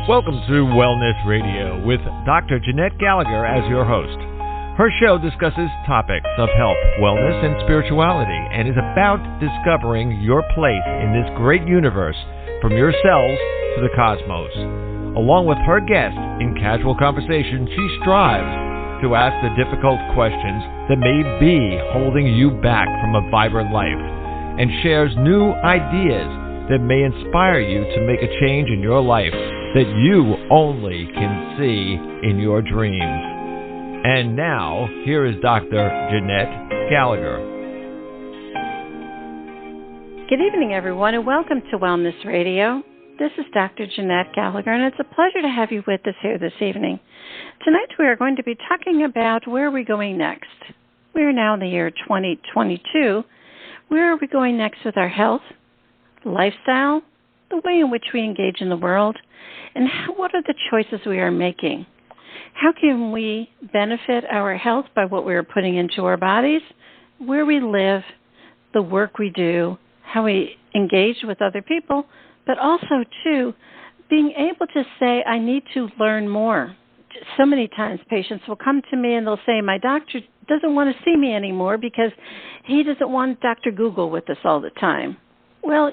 Welcome to Wellness Radio with Dr. Jeanette-Gallagher as your host. Her show discusses topics of health, wellness, and spirituality, and is about discovering your place in this great universe, from your cells to the cosmos. Along with her guest, in casual conversation, she strives to ask the difficult questions that may be holding you back from a vibrant life, and shares new ideas that may inspire you to make a change in your life that you only can see in your dreams. And now, here is Dr. Jeanette-Gallagher. Good evening, everyone, and welcome to Wellness Radio. This is Dr. Jeanette-Gallagher, and it's a pleasure to have you with us here this evening. Tonight, we are going to be talking about where are we going next. We are now in the year 2022. Where are we going next with our health, lifestyle, the way in which we engage in the world, and what are the choices we are making? How can we benefit our health by what we are putting into our bodies, where we live, the work we do, how we engage with other people, but also, too, being able to say, I need to learn more. So many times patients will come to me and they'll say, my doctor doesn't want to see me anymore because he doesn't want Dr. Google with us all the time. Well,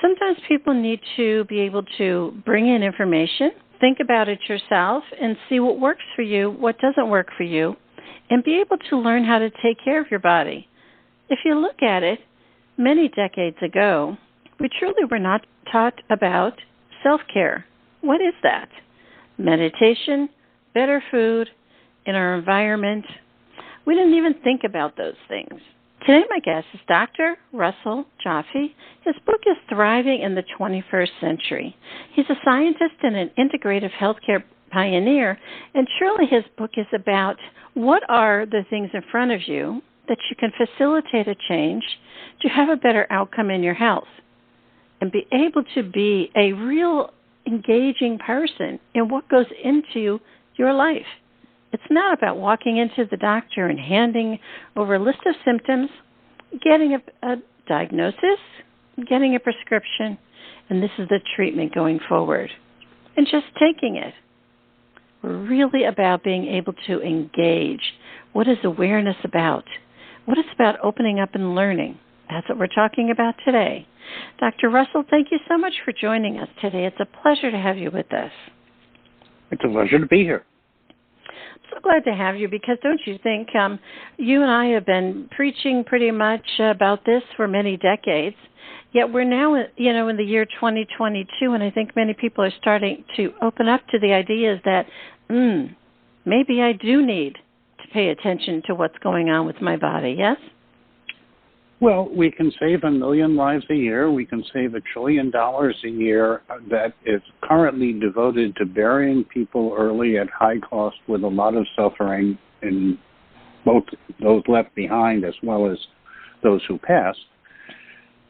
sometimes people need to be able to bring in information, think about it yourself, and see what works for you, what doesn't work for you, and be able to learn how to take care of your body. If you look at it, many decades ago, we truly were not taught about self-care. What is that? Meditation, better food, in our environment. We didn't even think about those things. Today, my guest is Dr. Russell-Jaffe. His book is Thriving in the 21st Century. He's a scientist and an integrative healthcare pioneer, and truly his book is about what are the things in front of you that you can facilitate a change to have a better outcome in your health and be able to be a real engaging person in what goes into your life. It's not about walking into the doctor and handing over a list of symptoms, getting a diagnosis, getting a prescription, and this is the treatment going forward, and just taking it. We're really about being able to engage. What is awareness about? What is about opening up and learning? That's what we're talking about today. Dr. Russell, thank you so much for joining us today. It's a pleasure to have you with us. It's a pleasure to be here. So glad to have you because don't you think you and I have been preaching pretty much about this for many decades, yet we're now, in the year 2022, and I think many people are starting to open up to the ideas that maybe I do need to pay attention to what's going on with my body, yes? Well, we can save 1 million lives a year. We can save $1 trillion a year that is currently devoted to burying people early at high cost with a lot of suffering in both those left behind as well as those who pass.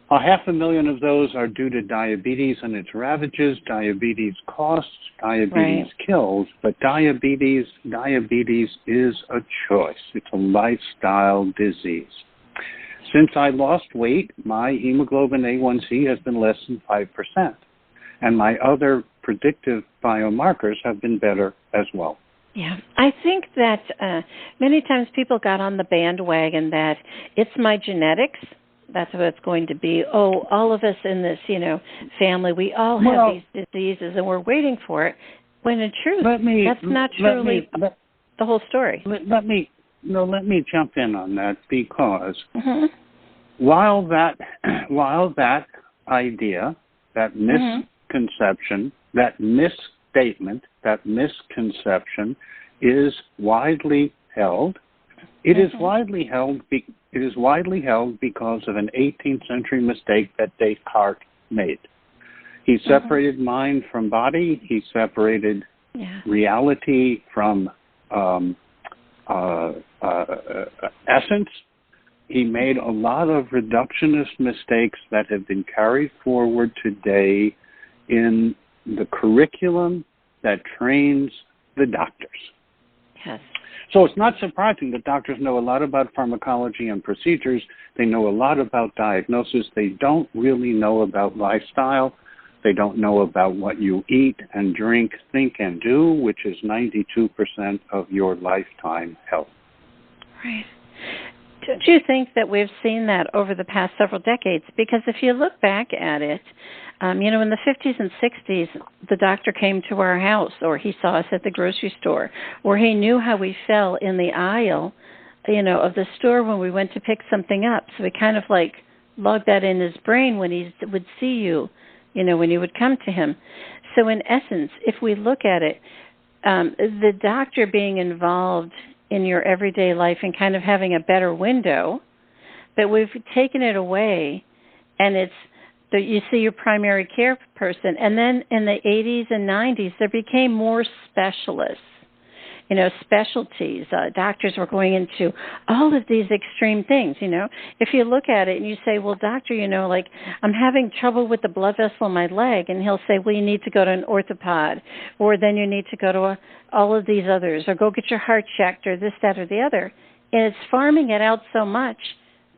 500,000 of those are due to diabetes and its ravages. Diabetes costs, diabetes kills, but diabetes is a choice. It's a lifestyle disease. Since I lost weight, my hemoglobin A1C has been less than 5%, and my other predictive biomarkers have been better as well. Yeah, I think that many times people got on the bandwagon that it's my genetics. That's what it's going to be. Oh, all of us in this, family, we all have these diseases, and we're waiting for it. When in truth, that's not truly the whole story. Let me jump in on that because while that idea, that misconception, that misstatement, that misconception is widely held, it is widely held because of an 18th century mistake that Descartes made. He separated mind from body. He separated reality from essence. He made a lot of reductionist mistakes that have been carried forward today in the curriculum that trains the doctors. Yes. So it's not surprising that doctors know a lot about pharmacology and procedures. They know a lot about diagnosis. They don't really know about lifestyle. They don't know about what you eat and drink, think, and do, which is 92% of your lifetime health. Right. Don't you think that we've seen that over the past several decades? Because if you look back at it, in the 50s and 60s, the doctor came to our house, or he saw us at the grocery store, or he knew how we felt in the aisle, of the store when we went to pick something up. So he kind of like logged that in his brain when he would see you, when you would come to him. So in essence, if we look at it, the doctor being involved in your everyday life and kind of having a better window, but we've taken it away, and it's that you see your primary care person. And then in the 80s and 90s, there became more specialists, specialties. Doctors were going into all of these extreme things, If you look at it and you say, well, doctor, I'm having trouble with the blood vessel in my leg, and he'll say, well, you need to go to an orthopod, or then you need to go to all of these others, or go get your heart checked, or this, that, or the other. And it's farming it out so much,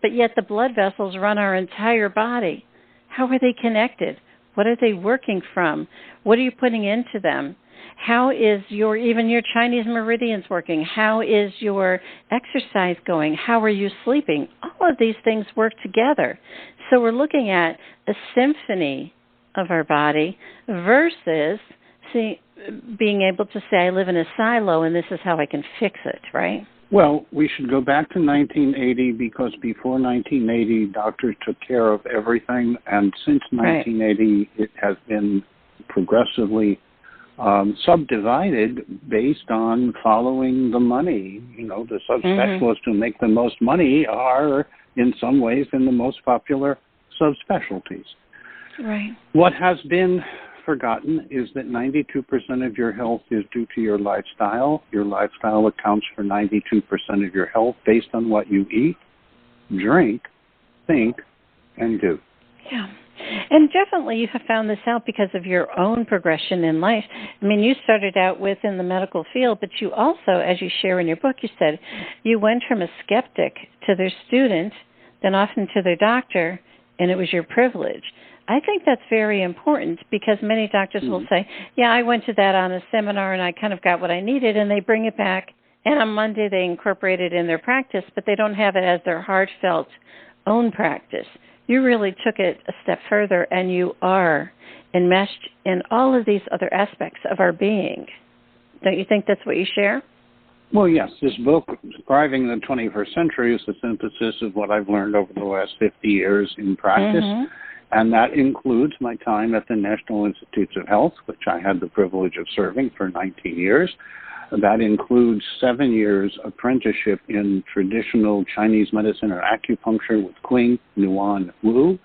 but yet the blood vessels run our entire body. How are they connected? What are they working from? What are you putting into them? How is even your Chinese meridians working? How is your exercise going? How are you sleeping? All of these things work together. So we're looking at a symphony of our body versus being able to say, I live in a silo and this is how I can fix it, right? Well, we should go back to 1980, because before 1980, doctors took care of everything. And since 1980, it has been progressively subdivided based on following the money. The subspecialists who make the most money are, in some ways, in the most popular subspecialties. Right. What has been forgotten is that 92% of your health is due to your lifestyle. Your lifestyle accounts for 92% of your health based on what you eat, drink, think, and do. Yeah. And definitely you have found this out because of your own progression in life. I mean, you started out within the medical field, but you also, as you share in your book, you said you went from a skeptic to their student, then often to their doctor, and it was your privilege. I think that's very important, because many doctors will say, yeah, I went to that on a seminar and I kind of got what I needed, and they bring it back, and on Monday they incorporate it in their practice, but they don't have it as their heartfelt own practice. You really took it a step further, and you are enmeshed in all of these other aspects of our being. Don't you think that's what you share? Well, yes. This book, Thriving in the 21st Century, is the synthesis of what I've learned over the last 50 years in practice. And that includes my time at the National Institutes of Health, which I had the privilege of serving for 19 years. That includes 7 years apprenticeship in traditional Chinese medicine or acupuncture with Qing, Nuan, Wu.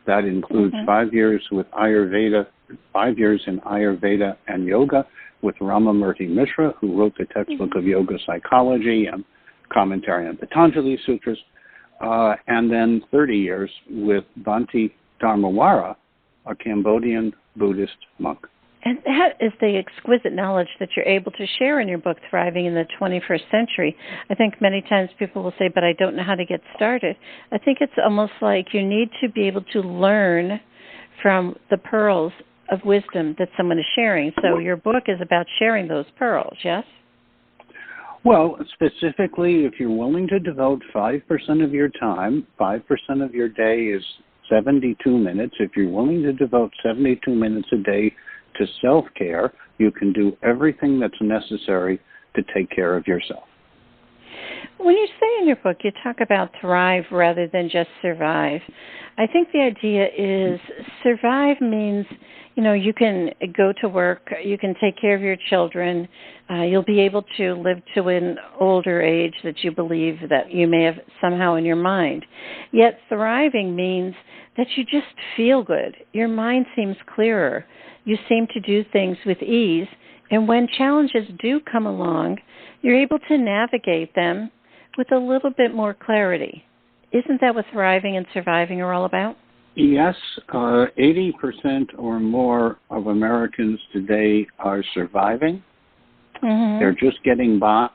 That includes 5 years with Ayurveda, 5 years in Ayurveda and yoga with Ramamurti Mishra, who wrote the textbook of yoga psychology and commentary on Patanjali Sutras, and then 30 years with Bhante Dharmawara, a Cambodian Buddhist monk. And that is the exquisite knowledge that you're able to share in your book, Thriving in the 21st Century. I think many times people will say, but I don't know how to get started. I think it's almost like you need to be able to learn from the pearls of wisdom that someone is sharing. So your book is about sharing those pearls, yes? Well, specifically, if you're willing to devote 5% of your time, 5% of your day is 72 minutes. If you're willing to devote 72 minutes a day to self-care, you can do everything that's necessary to take care of yourself. When you say in your book, you talk about thrive rather than just survive. I think the idea is survive means, you can go to work, you can take care of your children, you'll be able to live to an older age that you believe that you may have somehow in your mind. Yet thriving means that you just feel good. Your mind seems clearer. You seem to do things with ease. And when challenges do come along, you're able to navigate them with a little bit more clarity. Isn't that what thriving and surviving are all about? Yes, 80% or more of Americans today are surviving. They're just getting by.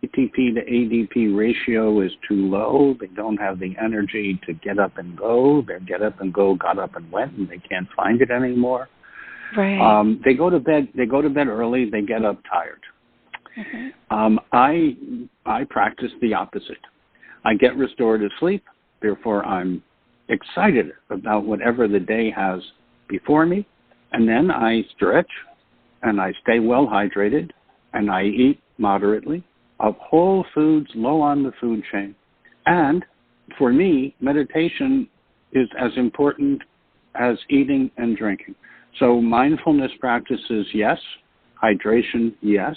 ATP to ADP ratio is too low. They don't have the energy to get up and go. Their get up and go got up and went, and they can't find it anymore. Right. They go to bed early. They get up tired. Mm-hmm. I practice the opposite. I get restorative sleep. Therefore, I'm excited about whatever the day has before me. And then I stretch, and I stay well hydrated, and I eat moderately of whole foods, low on the food chain. And for me, meditation is as important as eating and drinking. So mindfulness practices, yes. Hydration, yes.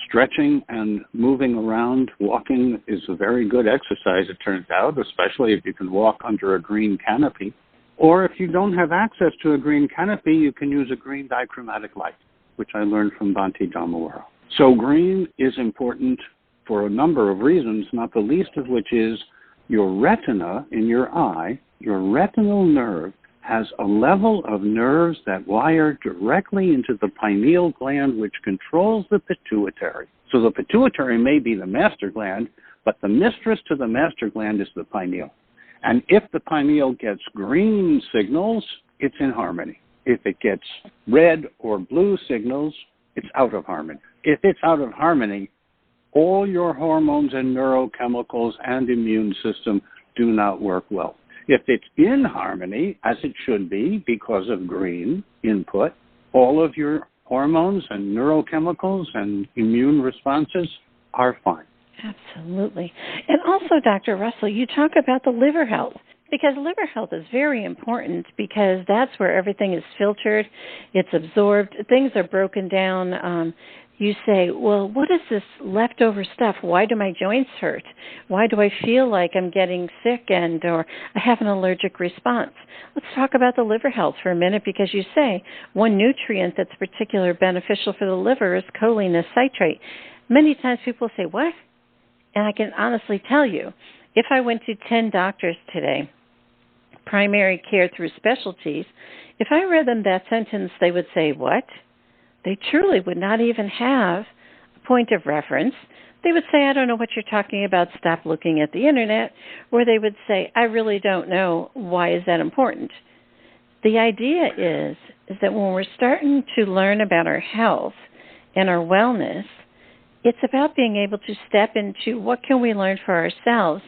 Stretching and moving around, walking is a very good exercise, it turns out, especially if you can walk under a green canopy. Or if you don't have access to a green canopy, you can use a green dichromatic light, which I learned from Bhante Dhamawara. So green is important for a number of reasons, not the least of which is your retina in your eye, your retinal nerve, has a level of nerves that wire directly into the pineal gland, which controls the pituitary. So the pituitary may be the master gland, but the mistress to the master gland is the pineal. And if the pineal gets green signals, it's in harmony. If it gets red or blue signals, it's out of harmony. If it's out of harmony, all your hormones and neurochemicals and immune system do not work well. If it's in harmony, as it should be because of green input, all of your hormones and neurochemicals and immune responses are fine. Absolutely. And also, Dr. Russell, you talk about the liver health, because liver health is very important because that's where everything is filtered, it's absorbed, things are broken down. You say, well, what is this leftover stuff? Why do my joints hurt? Why do I feel like I'm getting sick or I have an allergic response? Let's talk about the liver health for a minute, because you say one nutrient that's particularly beneficial for the liver is choline-citrate. Many times people say, what? And I can honestly tell you, if I went to 10 doctors today, primary care through specialties, if I read them that sentence, they would say, what? They truly would not even have a point of reference. They would say, I don't know what you're talking about, stop looking at the internet. Or they would say, I really don't know, why is that important? The idea is that when we're starting to learn about our health and our wellness, it's about being able to step into what can we learn for ourselves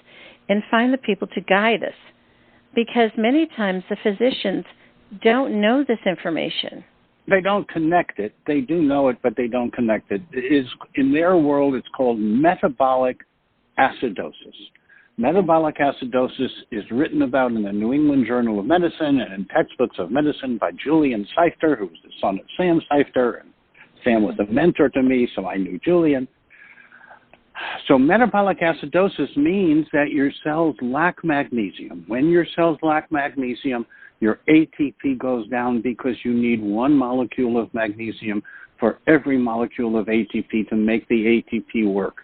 and find the people to guide us. Because many times the physicians don't know this information. They don't connect it. They do know it, but they don't connect it. In their world, it's called metabolic acidosis. Metabolic acidosis is written about in the New England Journal of Medicine and in textbooks of medicine by Julian Seifter, who was the son of Sam Seifter. And Sam was a mentor to me, so I knew Julian. So metabolic acidosis means that your cells lack magnesium. When your cells lack magnesium, your ATP goes down because you need one molecule of magnesium for every molecule of ATP to make the ATP work.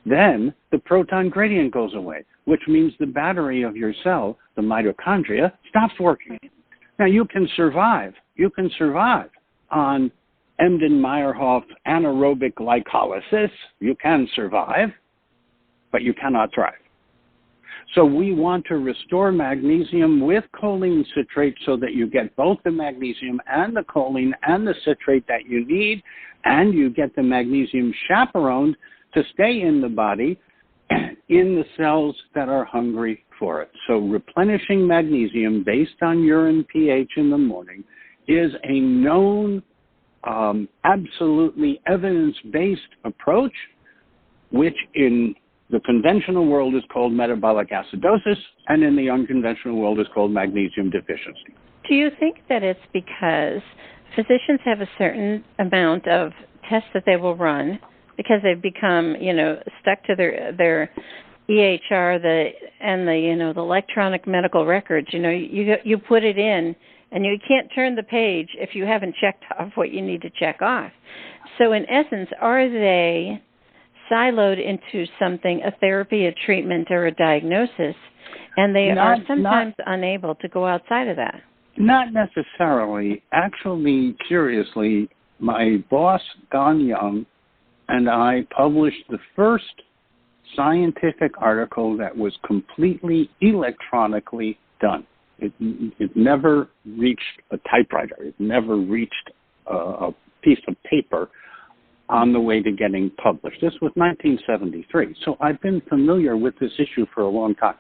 Then the proton gradient goes away, which means the battery of your cell, the mitochondria, stops working. Now you can survive. You can survive on Embden-Meyerhoff anaerobic glycolysis. You can survive, but you cannot thrive. So we want to restore magnesium with choline citrate so that you get both the magnesium and the choline and the citrate that you need, and you get the magnesium chaperoned to stay in the body in the cells that are hungry for it. So replenishing magnesium based on urine pH in the morning is a known, absolutely evidence-based approach, which in the conventional world is called metabolic acidosis, and in the unconventional world is called magnesium deficiency. Do you think that it's because physicians have a certain amount of tests that they will run because they've become, stuck to their EHR, the electronic medical records? You put it in, and you can't turn the page if you haven't checked off what you need to check off. So in essence, are they siloed into something, a therapy, a treatment, or a diagnosis, and they are sometimes unable to go outside of that? Not necessarily. Actually, curiously, my boss, Don Young, and I published the first scientific article that was completely electronically done. It never reached a typewriter. It never reached a piece of paper on the way to getting published. This was 1973. So I've been familiar with this issue for a long time.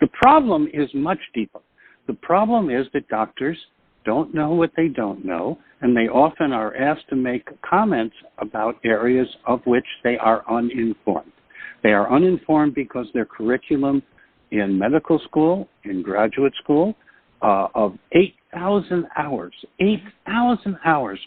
The problem is much deeper. The problem is that doctors don't know what they don't know, and they often are asked to make comments about areas of which they are uninformed. They are uninformed because their curriculum in medical school, in graduate school, of 8,000 hours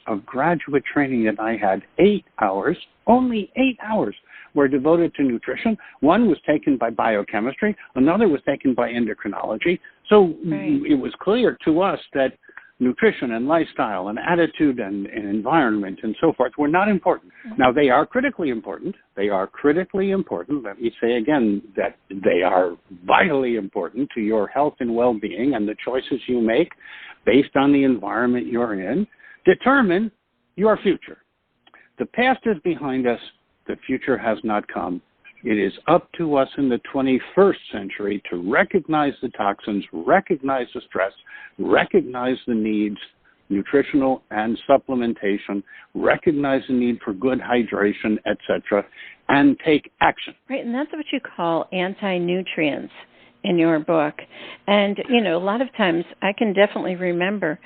of graduate training that I had, 8 hours, only 8 hours were devoted to nutrition. One was taken by biochemistry, another was taken by endocrinology. So It was clear to us that nutrition and lifestyle and attitude and environment and so forth were not important. Now, they are critically important. They are critically important. Let me say again that they are vitally important to your health and well-being, and the choices you make based on the environment you're in determine your future. The past is behind us. The future has not come. It is up to us in the 21st century to recognize the toxins, recognize the stress, recognize the needs, nutritional and supplementation, recognize the need for good hydration, etc., and take action. Right, and that's what you call anti-nutrients in your book. And, you know, a lot of times I can definitely remember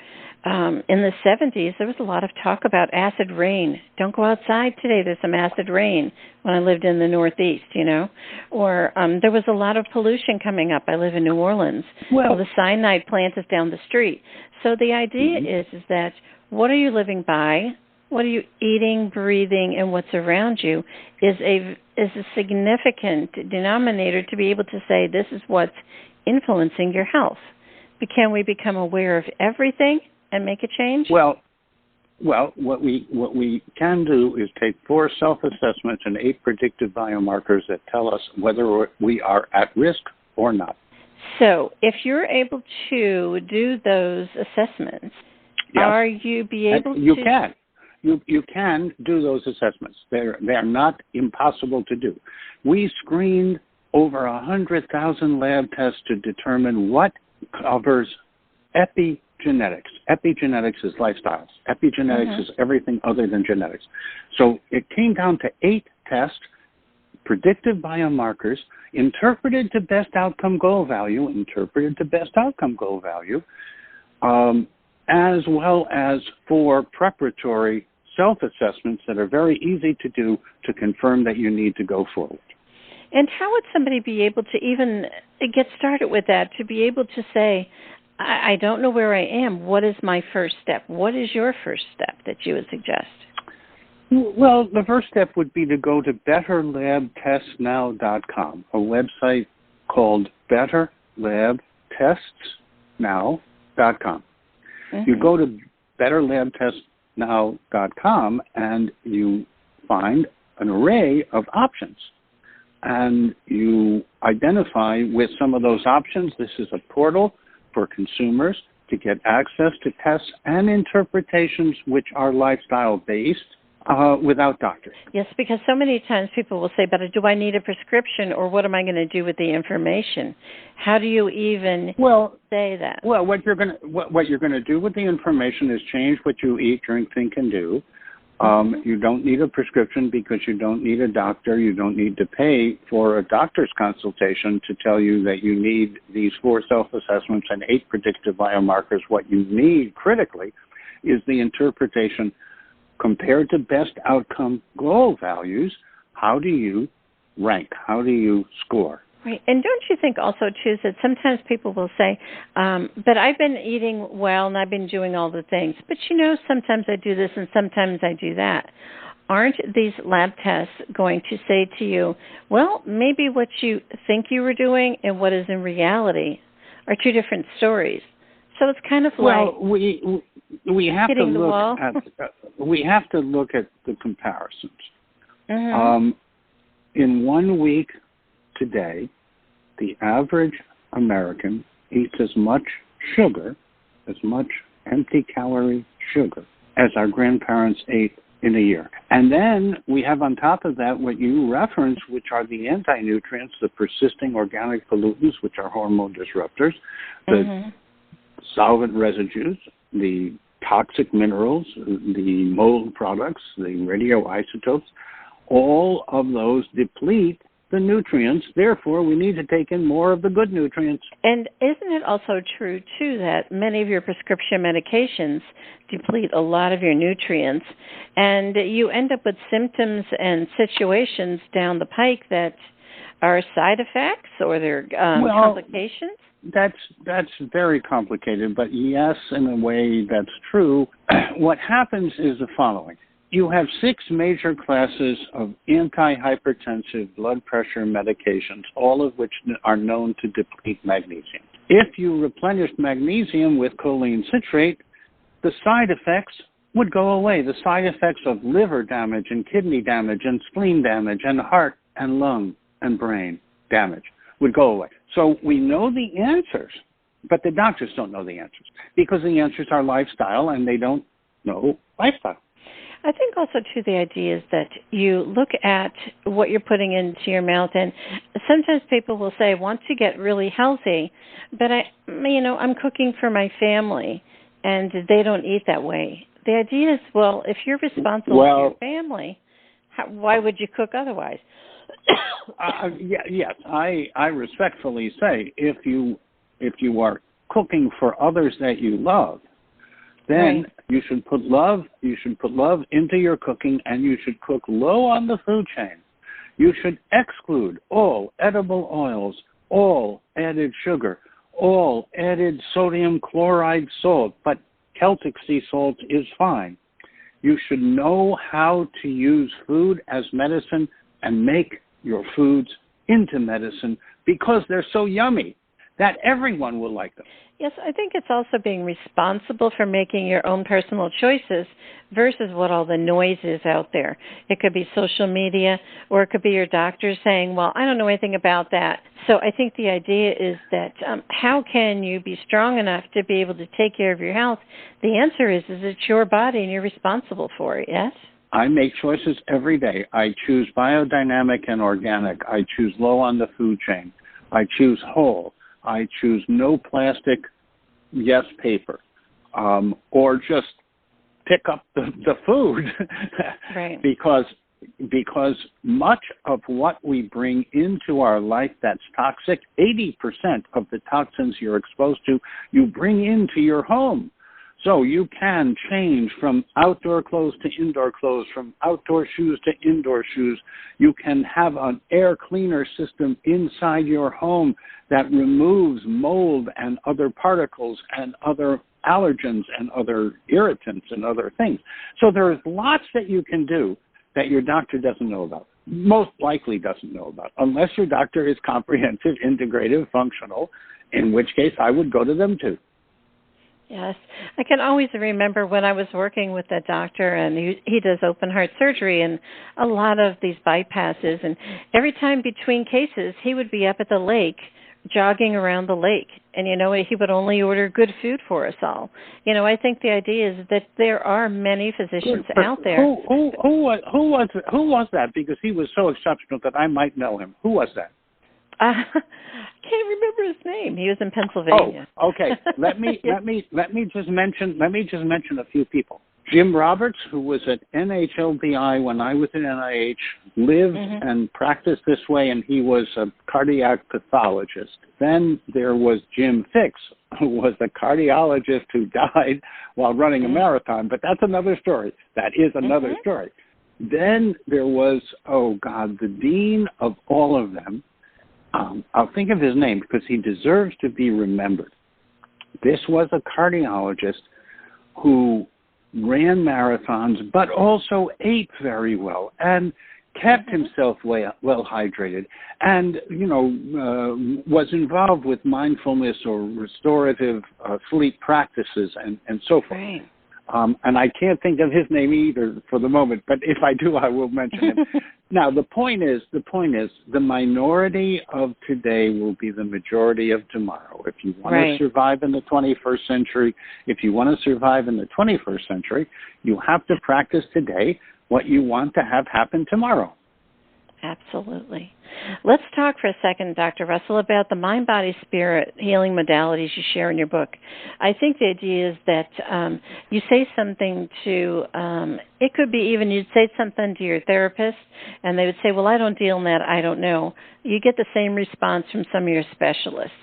in the 70s, there was a lot of talk about acid rain. Don't go outside today, there's some acid rain, when I lived in the Northeast, you know. Or there was a lot of pollution coming up. I live in New Orleans. Well, the cyanide plant is down the street. So the idea is that what are you living by, what are you eating, breathing, and what's around you is a significant denominator to be able to say this is what's influencing your health. But can we become aware of everything and make a change? Well, what we can do is take 4 self-assessments and 8 predictive biomarkers that tell us whether we are at risk or not. So if you're able to do those assessments, yes, are you able you to... can. You can do those assessments. They're not impossible to do. We screened over 100,000 lab tests to determine what covers epigenetics. Epigenetics is lifestyles. Epigenetics is everything other than genetics. So it came down to 8 tests, predictive biomarkers, interpreted to best outcome goal value, as well as 4 preparatory self-assessments that are very easy to do to confirm that you need to go forward. And how would somebody be able to even get started with that, to be able to say, I don't know where I am. What is my first step? What is your first step that you would suggest? Well, the first step would be to go to betterlabtestnow.com, a website called betterlabtestnow.com. You go to betterlabtestnow.com and you find an array of options. And you identify with some of those options. This is a portal for consumers to get access to tests and interpretations which are lifestyle-based without doctors. Yes, because so many times people will say, but do I need a prescription, or what am I going to do with the information? How do you even say that? Well, what you're going to do with the information is change what you eat, drink, think, and do. You don't need a prescription because you don't need a doctor. You don't need to pay for a doctor's consultation to tell you that you need these 4 self-assessments and 8 predictive biomarkers. What you need critically is the interpretation compared to best outcome goal values. How do you rank? How do you score? Right. And don't you think also, too, that sometimes people will say, but I've been eating well and I've been doing all the things. But, you know, sometimes I do this and sometimes I do that. Aren't these lab tests going to say to you, well, maybe what you think you were doing and what is in reality are 2 different stories? So it's kind of like we have hitting to the look wall. We have to look at the comparisons. In 1 week today, the average American eats as much sugar, as much empty calorie sugar, as our grandparents ate in a year. And then we have on top of that what you reference, which are the anti-nutrients, the persisting organic pollutants, which are hormone disruptors, the solvent residues, the toxic minerals, the mold products, the radioisotopes. All of those deplete the nutrients. Therefore, we need to take in more of the good nutrients. And isn't it also true, too, that many of your prescription medications deplete a lot of your nutrients, and you end up with symptoms and situations down the pike that are side effects or they're complications? That's very complicated, but yes, in a way that's true. What happens is the following. You have 6 major classes of antihypertensive blood pressure medications, all of which are known to deplete magnesium. If you replenish magnesium with choline citrate, the side effects would go away. The side effects of liver damage and kidney damage and spleen damage and heart and lung and brain damage would go away. So we know the answers, but the doctors don't know the answers because the answers are lifestyle and they don't know lifestyle. I think also, too, the idea is that you look at what you're putting into your mouth, and sometimes people will say, I want to get really healthy, but I'm cooking for my family, and they don't eat that way. The idea is, well, if you're responsible for your family, why would you cook otherwise? Yes, I respectfully say if you are cooking for others that you love, then you should put love into your cooking, and you should cook low on the food chain. You should exclude all edible oils, all added sugar, all added sodium chloride salt, but Celtic sea salt is fine. You should know how to use food as medicine and make your foods into medicine because they're so yummy that everyone will like them. Yes, I think it's also being responsible for making your own personal choices versus what all the noise is out there. It could be social media, or it could be your doctor saying, well, I don't know anything about that. So I think the idea is that how can you be strong enough to be able to take care of your health? The answer is it's your body and you're responsible for it, yes? I make choices every day. I choose biodynamic and organic. I choose low on the food chain. I choose whole. I choose no plastic, yes, paper, or just pick up the food right. because much of what we bring into our life that's toxic, 80% of the toxins you're exposed to, you bring into your home. So you can change from outdoor clothes to indoor clothes, from outdoor shoes to indoor shoes. You can have an air cleaner system inside your home that removes mold and other particles and other allergens and other irritants and other things. So there's lots that you can do that your doctor doesn't know about, most likely doesn't know about, unless your doctor is comprehensive, integrative, functional, in which case I would go to them too. Yes. I can always remember when I was working with a doctor, and he does open heart surgery and a lot of these bypasses. And every time between cases, he would be up at the lake, jogging around the lake. And, he would only order good food for us all. I think the idea is that there are many physicians out there. Who was that? Because he was so exceptional that I might know him. Who was that? I can't remember his name. He was in Pennsylvania. Oh, okay. Let me just mention a few people. Jim Roberts, who was at NHLBI when I was at NIH, lived and practiced this way, and he was a cardiac pathologist. Then there was Jim Fix, who was a cardiologist who died while running a marathon, but that's another story. That is another story. Then there was, the dean of all of them. I'll think of his name because he deserves to be remembered. This was a cardiologist who ran marathons, but also ate very well and kept himself well hydrated and, was involved with mindfulness or restorative sleep practices and so forth. Right. And I can't think of his name either for the moment, but if I do, I will mention him. Now, the point is, the minority of today will be the majority of tomorrow. If you want to survive in the 21st century, you have to practice today what you want to have happen tomorrow. Absolutely. Let's talk for a second, Dr. Russell, about the mind, body, spirit healing modalities you share in your book. I think the idea is that you say something to, it could be even you'd say something to your therapist, and they would say, well, I don't deal in that, I don't know. You get the same response from some of your specialists.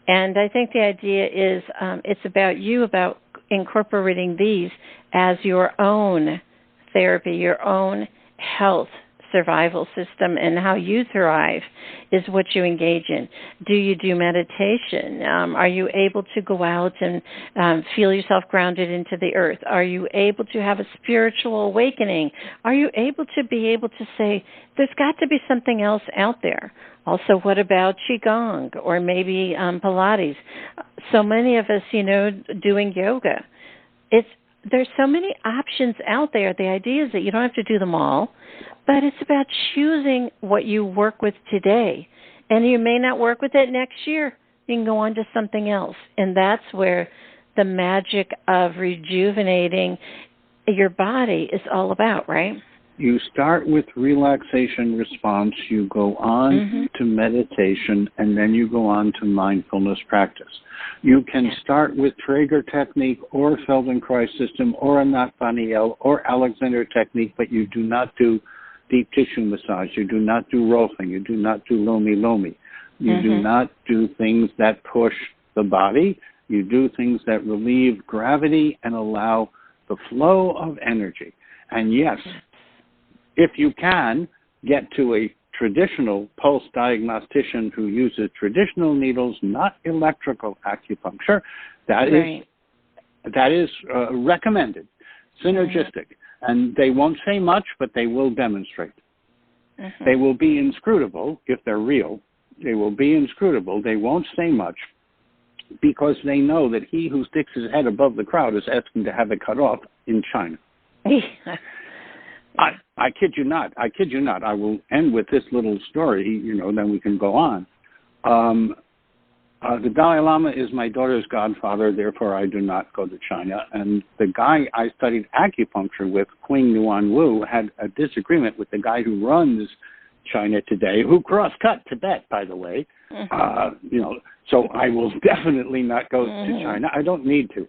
And I think the idea is it's about you, about incorporating these as your own therapy, your own health survival system, and how you thrive is what you engage in. Do you do meditation? Are you able to go out and feel yourself grounded into the earth? Are you able to have a spiritual awakening? Are you able to say, there's got to be something else out there? Also, what about Qigong or maybe Pilates? So many of us, doing yoga. There's so many options out there. The idea is that you don't have to do them all, but it's about choosing what you work with today. And you may not work with it next year. You can go on to something else. And that's where the magic of rejuvenating your body is all about, right? You start with relaxation response, you go on to meditation, and then you go on to mindfulness practice. You can start with Traeger technique or Feldenkrais system or a Nathaniel or Alexander technique, but you do not do deep tissue massage. You do not do rolfing. You do not do lomi-lomi. You do not do things that push the body. You do things that relieve gravity and allow the flow of energy. And yes, if you can get to a traditional pulse diagnostician who uses traditional needles, not electrical acupuncture, that is recommended, synergistic. And they won't say much, but they will demonstrate. They will be inscrutable if they're real. They will be inscrutable. They won't say much because they know that he who sticks his head above the crowd is asking to have it cut off in China. I kid you not. I kid you not. I will end with this little story, then we can go on. The Dalai Lama is my daughter's godfather, therefore I do not go to China. And the guy I studied acupuncture with, Qing Yuan Wu, had a disagreement with the guy who runs China today, who cross-cut Tibet, by the way. So I will definitely not go to China. I don't need to.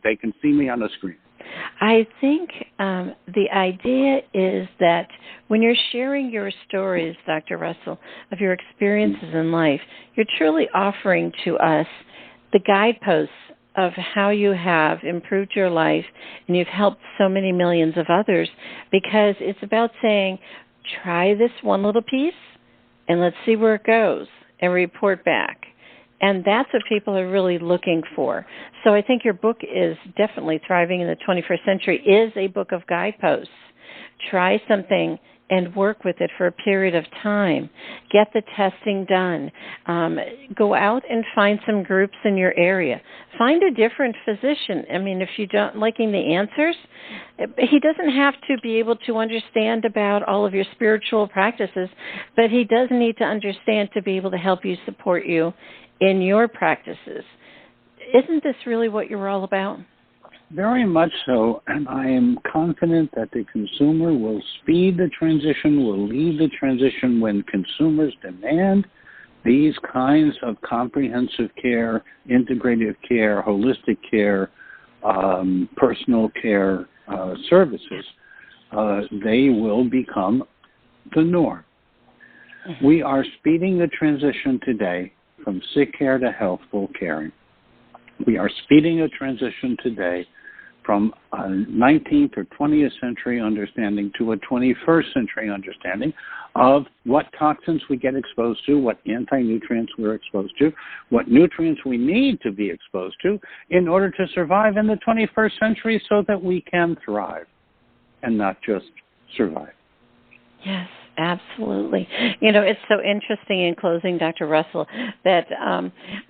They can see me on a screen. I think the idea is that when you're sharing your stories, Dr. Russell, of your experiences in life, you're truly offering to us the guideposts of how you have improved your life and you've helped so many millions of others, because it's about saying, try this one little piece and let's see where it goes and report back. And that's what people are really looking for. So I think your book is definitely thriving in the 21st century, is a book of guideposts. Try something and work with it for a period of time. Get the testing done. Go out and find some groups in your area. Find a different physician. I mean, if you don't liking the answers, he doesn't have to be able to understand about all of your spiritual practices, but he does need to understand to be able to help you, support you in your practices. Isn't this really what you're all about? Very much so, and I am confident that the consumer will speed the transition, will lead the transition when consumers demand these kinds of comprehensive care, integrative care, holistic care, personal care services. They will become the norm. We are speeding the transition today from sick care to healthful caring. We are speeding a transition today from a 19th or 20th century understanding to a 21st century understanding of what toxins we get exposed to, what anti-nutrients we're exposed to, what nutrients we need to be exposed to in order to survive in the 21st century so that we can thrive and not just survive. Yes. Absolutely. It's so interesting in closing, Dr. Russell, that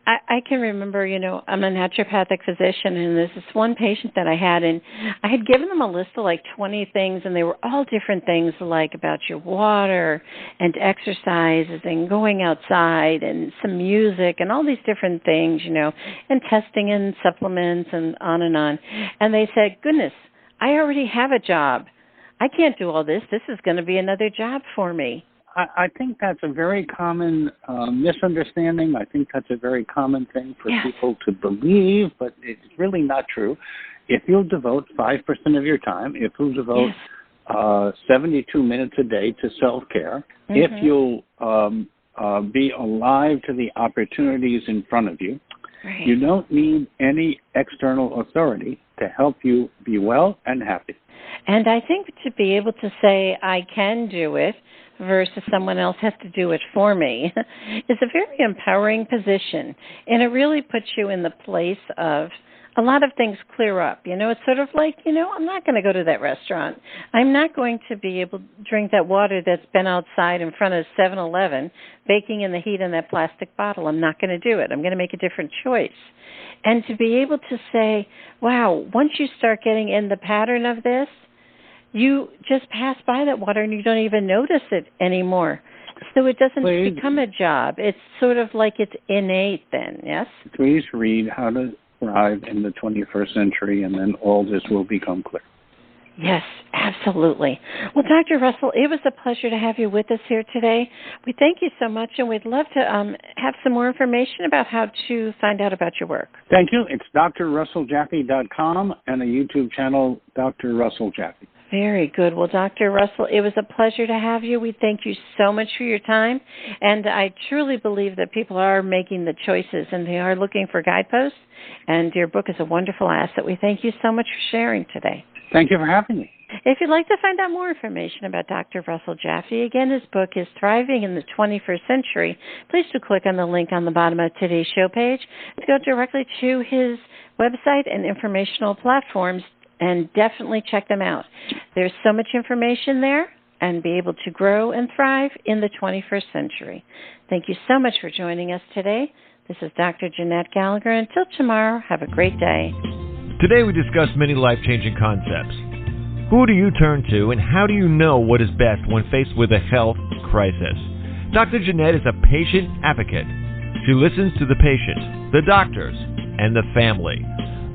I can remember, I'm a naturopathic physician, and there's this one patient that I had, and I had given them a list of like 20 things, and they were all different things, like about your water and exercises and going outside and some music and all these different things, and testing and supplements and on. And they said, goodness, I already have a job. I can't do all this. This is going to be another job for me. I think that's a very common misunderstanding. I think that's a very common thing for people to believe, but it's really not true. If you'll devote 5% of your time, if you'll devote 72 minutes a day to self-care, if you'll be alive to the opportunities in front of you, you don't need any external authority to help you be well and happy. And I think to be able to say, I can do it, versus someone else has to do it for me, is a very empowering position. And it really puts you in the place of a lot of things clear up. It's sort of like, I'm not going to go to that restaurant. I'm not going to be able to drink that water that's been outside in front of 7-Eleven, baking in the heat in that plastic bottle. I'm not going to do it. I'm going to make a different choice. And to be able to say, wow, once you start getting in the pattern of this, you just pass by that water and you don't even notice it anymore. So it doesn't become a job. It's sort of like it's innate then, yes? Please read How to Thrive in the 21st Century, and then all this will become clear. Yes, absolutely. Well, Dr. Russell, it was a pleasure to have you with us here today. We thank you so much, and we'd love to have some more information about how to find out about your work. Thank you. It's dr-russell-jaffe.com and a YouTube channel, Dr. Russell Jaffe. Very good. Well, Dr. Russell, it was a pleasure to have you. We thank you so much for your time. And I truly believe that people are making the choices and they are looking for guideposts. And your book is a wonderful asset. We thank you so much for sharing today. Thank you for having me. If you'd like to find out more information about Dr. Russell Jaffe, again, his book is Thriving in the 21st Century. Please do click on the link on the bottom of today's show page to go directly to his website and informational platforms, and definitely check them out. There's so much information there, and be able to grow and thrive in the 21st century. Thank you so much for joining us today. This is Dr. Jeanette-Gallagher. Until tomorrow, have a great day. Today we discussed many life-changing concepts. Who do you turn to, and how do you know what is best when faced with a health crisis? Dr. Jeanette is a patient advocate. She listens to the patient, the doctors, and the family,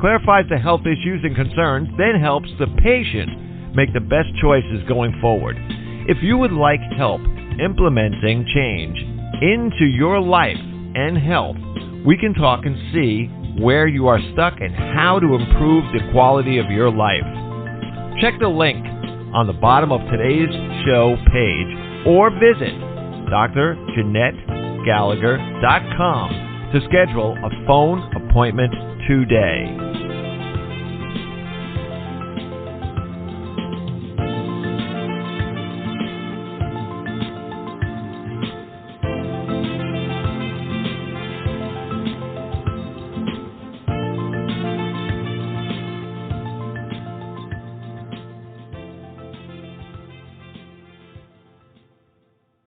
clarifies the health issues and concerns, then helps the patient make the best choices going forward. If you would like help implementing change into your life and health, we can talk and see where you are stuck and how to improve the quality of your life. Check the link on the bottom of today's show page or visit dr-jeanette-gallagher.com to schedule a phone appointment today.